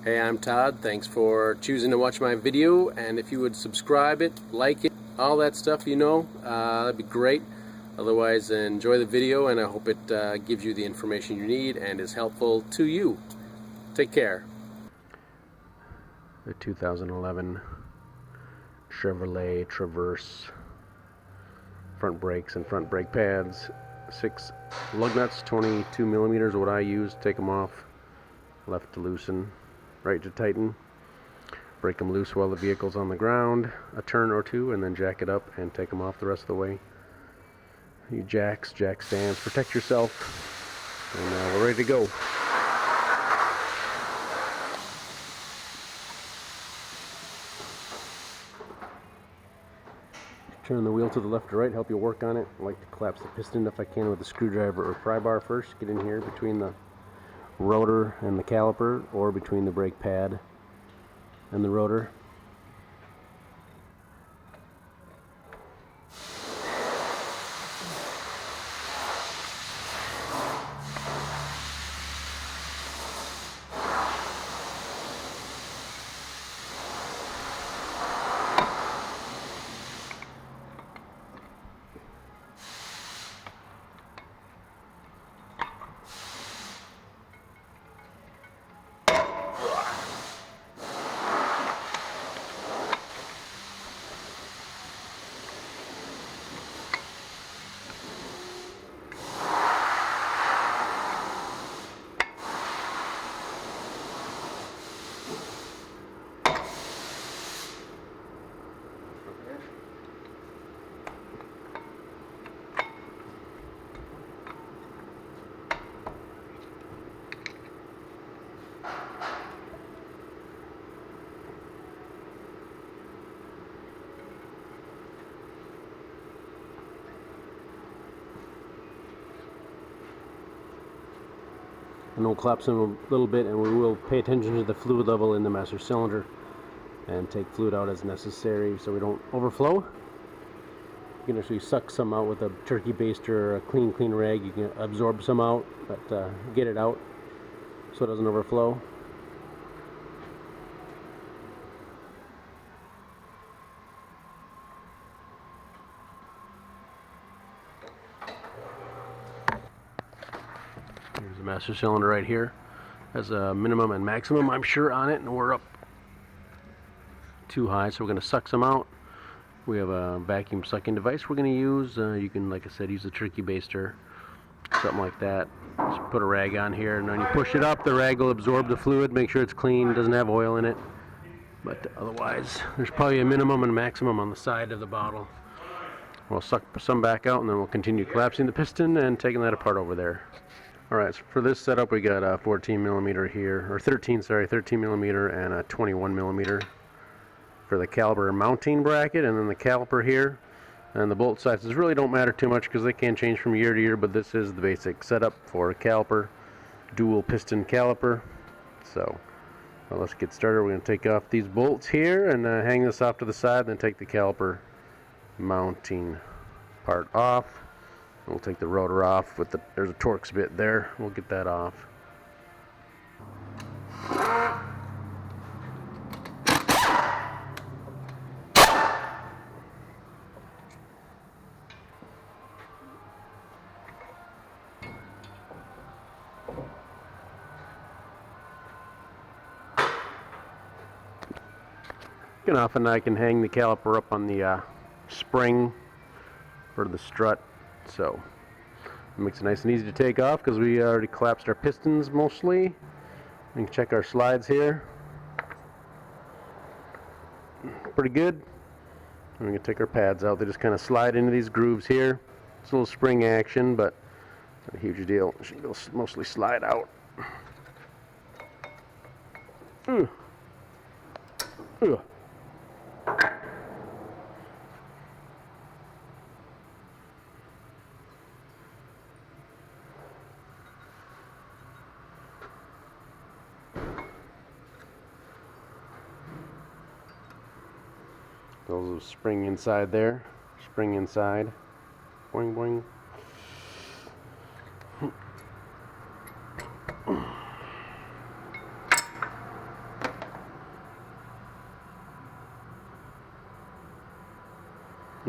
Hey, I'm Todd. Thanks for choosing to watch my video, and if you would subscribe it, like it, all that stuff, that'd be great. Otherwise, enjoy the video, and I hope it gives you the information you need and is helpful to you. Take care. The 2011 Chevrolet Traverse front brakes and front brake pads, 6 lug nuts, 22 millimeters, what I use. Take them off, left to loosen, right to tighten. Break them loose while the vehicle's on the ground, a turn or two, and then jack it up and take them off the rest of the way. You jack stands, protect yourself, and we're ready to go. Turn the wheel to the left or right, help you work on it. I like to collapse the piston if I can with a screwdriver or pry bar first. Get in here between the rotor and the caliper, or between the brake pad and the rotor. And we'll collapse them a little bit, and we will pay attention to the fluid level in the master cylinder and take fluid out as necessary so we don't overflow. You can actually suck some out with a turkey baster or a clean rag. You can absorb some out, but get it out so it doesn't overflow. Here's the master cylinder right here. Has a minimum and maximum, I'm sure, on it, and we're up too high, so we're going to suck some out. We have a vacuum sucking device we're going to use. You can, like I said, use a turkey baster, something like that. Just put a rag on here, and when you push it up, the rag will absorb the fluid, make sure it's clean, doesn't have oil in it. But otherwise, there's probably a minimum and maximum on the side of the bottle. We'll suck some back out, and then we'll continue collapsing the piston and taking that apart over there. Alright, so for this setup we got a 14 millimeter here, or 13 millimeter and a 21 millimeter for the caliper mounting bracket, and then the caliper here. And the bolt sizes really don't matter too much because they can change from year to year, but this is the basic setup for a caliper, dual piston caliper. So let's get started. We're going to take off these bolts here and hang this off to the side, then take the caliper mounting part off. We'll take the rotor off with there's a Torx bit there. We'll get that off. And often I can hang the caliper up on the spring for the strut, so it makes it nice and easy to take off because we already collapsed our pistons mostly. You can check our slides here. Pretty good. And we're going to take our pads out. They just kind of slide into these grooves here. It's a little spring action, but not a huge deal. It should mostly slide out. Those spring inside there, spring inside, boing boing.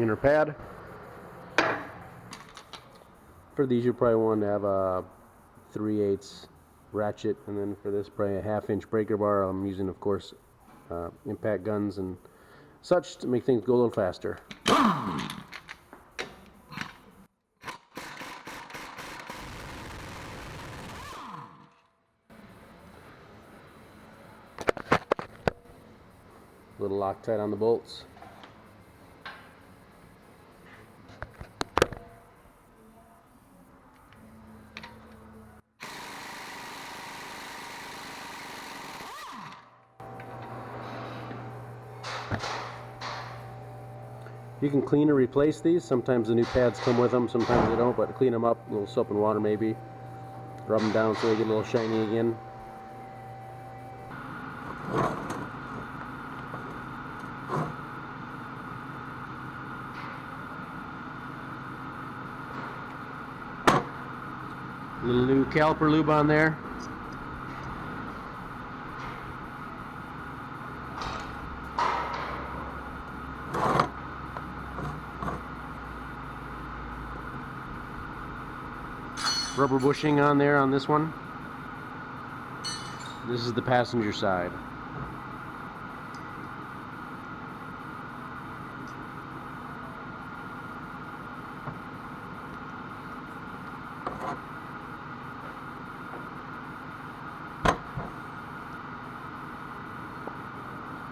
inner pad. For these you probably want to have a 3/8 ratchet, and then for this probably a 1/2 inch breaker bar. I'm using, of course, impact guns and such to make things go a little faster. Little Loctite on the bolts. You can clean or replace these. Sometimes the new pads come with them, sometimes they don't, but clean them up, a little soap and water maybe. Rub them down so they get a little shiny again. Little new caliper lube on there. Rubber bushing on there on this one. This is the passenger side.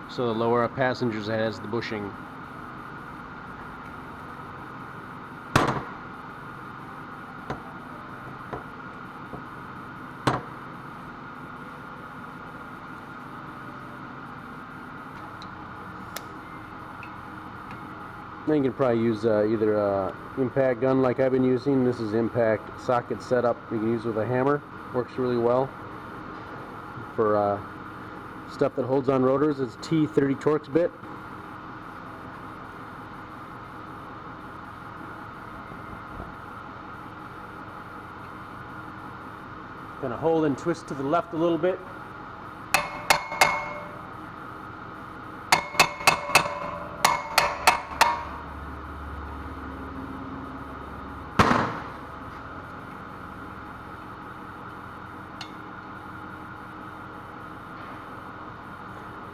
So the lower passenger's head has the bushing. Then you can probably use either a impact gun like I've been using. This is impact socket setup. You can use with a hammer. Works really well for stuff that holds on rotors. It's T30 Torx bit. Gonna hold and twist to the left a little bit.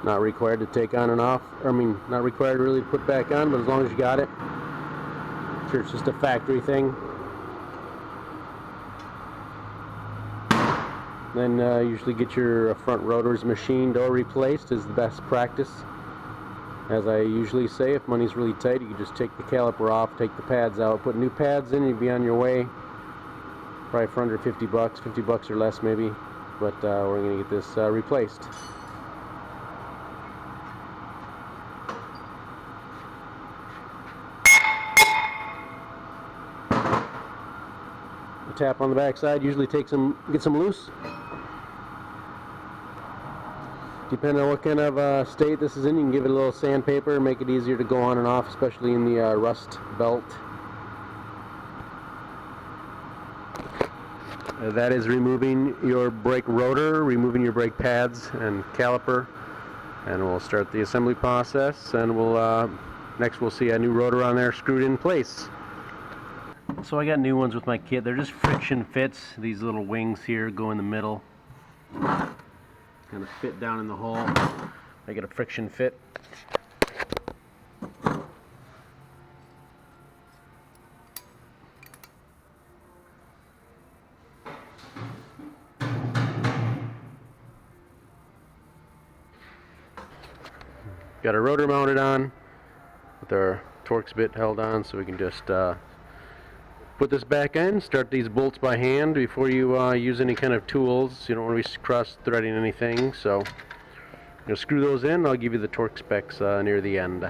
Not required to take on and off. Not required really to put back on, but as long as you got it. I'm sure it's just a factory thing. Then usually get your front rotors machined or replaced is the best practice. As I usually say, if money's really tight, you can just take the caliper off, take the pads out, put new pads in, you'd be on your way. Probably for under 50 bucks, 50 bucks or less maybe. But we're gonna get this replaced. Tap on the back side, usually get some loose. Depending on what kind of state this is in, you can give it a little sandpaper, make it easier to go on and off, especially in the rust belt. That is removing your brake rotor, removing your brake pads and caliper, and we'll start the assembly process, and next we'll see a new rotor on there screwed in place. So I got new ones with my kit. They're just friction fits. These little wings here go in the middle, kind of fit down in the hole. I get a friction fit. Got a rotor mounted on with our Torx bit held on, so we can just put this back in, start these bolts by hand before you use any kind of tools. You don't want to be cross-threading anything, so screw those in. I'll give you the torque specs near the end.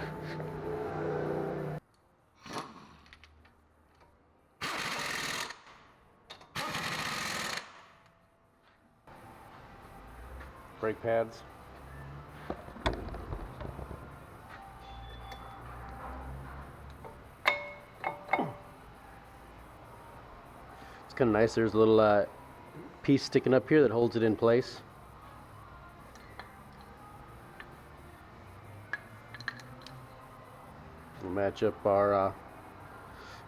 Brake pads. Kind of nice. There's a little piece sticking up here that holds it in place. We'll match up our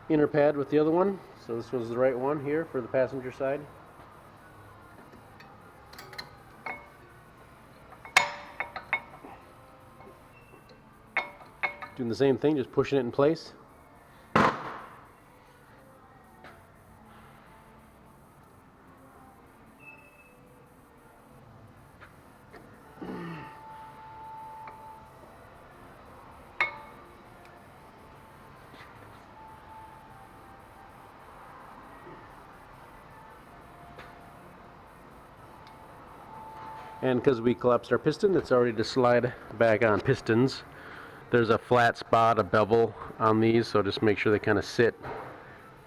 inner pad with the other one. So this was the right one here for the passenger side. Doing the same thing, just pushing it in place. And because we collapsed our piston, it's already to slide back on. Pistons, there's a flat spot, a bevel on these, so just make sure they kind of sit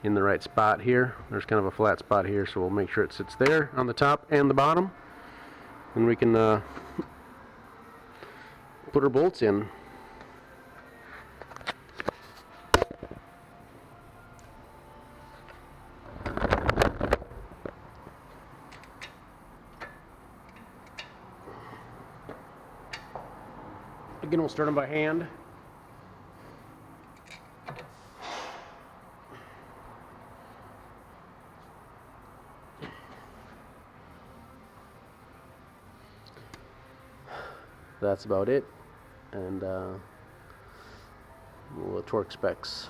in the right spot here. There's kind of a flat spot here, so we'll make sure it sits there on the top and the bottom. And we can put our bolts in. Again, we'll start them by hand. That's about it. And little torque specs.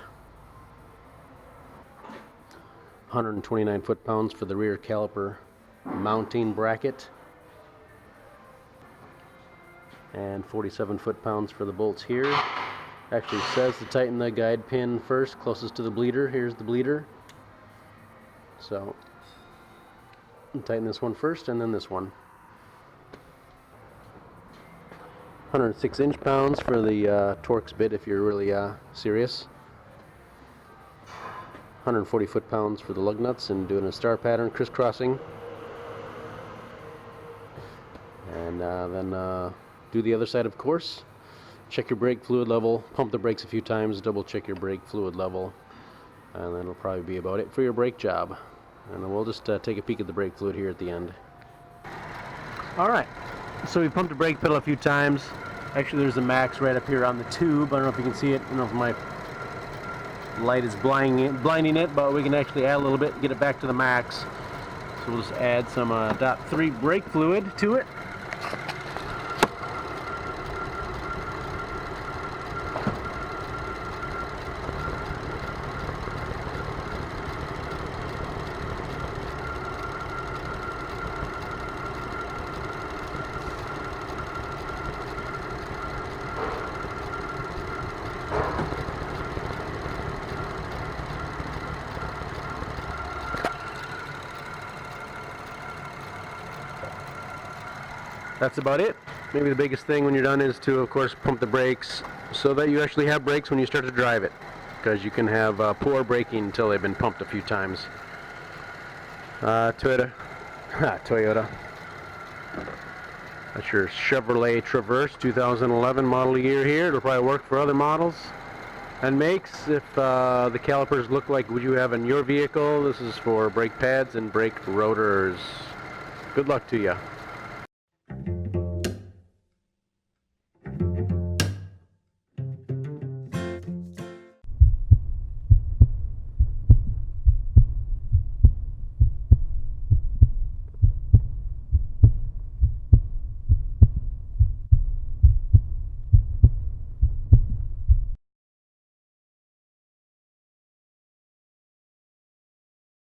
129 foot-pounds for the rear caliper mounting bracket, and 47 foot-pounds for the bolts here. Actually says to tighten the guide pin first, closest to the bleeder. Here's the bleeder. So tighten this one first and then this one. 106 inch-pounds for the Torx bit if you're really serious. 140 foot-pounds for the lug nuts and doing a star pattern crisscrossing. And then do the other side, of course. Check your brake fluid level, pump the brakes a few times, double check your brake fluid level, and then it'll probably be about it for your brake job. And then we'll just take a peek at the brake fluid here at the end. Alright, so we pumped the brake pedal a few times. Actually, there's a max right up here on the tube. I don't know if you can see it. I don't know if my light is blinding it, but we can actually add a little bit, get it back to the max. So we'll just add some .3 brake fluid to it. That's about it. Maybe the biggest thing when you're done is to, of course, pump the brakes so that you actually have brakes when you start to drive it, because you can have poor braking until they've been pumped a few times. Toyota. That's your Chevrolet Traverse 2011 model year here. It'll probably work for other models and makes if the calipers look like what you have in your vehicle. This is for brake pads and brake rotors. Good luck to you.